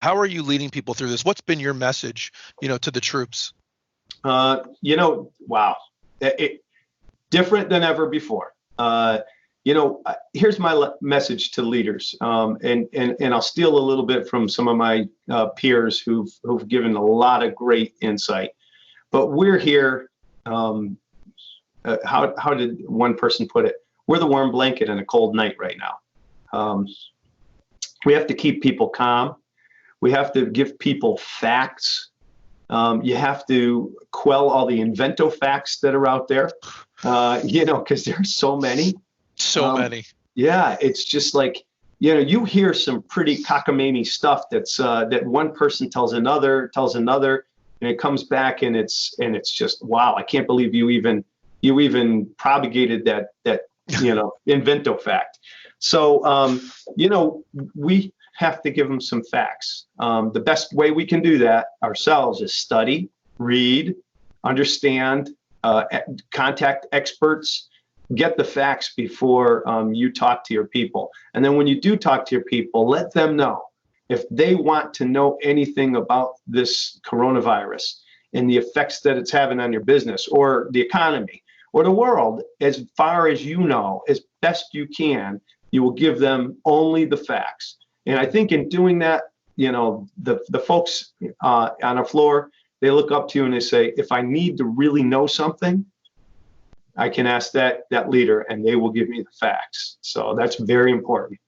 How are you leading people through this? What's been your message, to the troops? Wow. Different than ever before. Here's my message to leaders, and I'll steal a little bit from some of my peers who've given a lot of great insight. But we're here. How did one person put it? We're the warm blanket in a cold night right now. We have to keep people calm. We have to give people facts. You have to quell all the invento facts that are out there, because there's so many. So many. Yeah, it's just like, you hear some pretty cockamamie stuff that one person tells another, and it comes back and it's just, wow, I can't believe you even propagated that invento fact. So, we have to give them some facts. The best way we can do that ourselves is study, read, understand, contact experts, get the facts before you talk to your people. And then when you do talk to your people, let them know if they want to know anything about this coronavirus and the effects that it's having on your business or the economy or the world. As far as as best you can, you will give them only the facts. And I think in doing that, the folks on the floor, they look up to you and they say, if I need to really know something, I can ask that leader and they will give me the facts. So that's very important.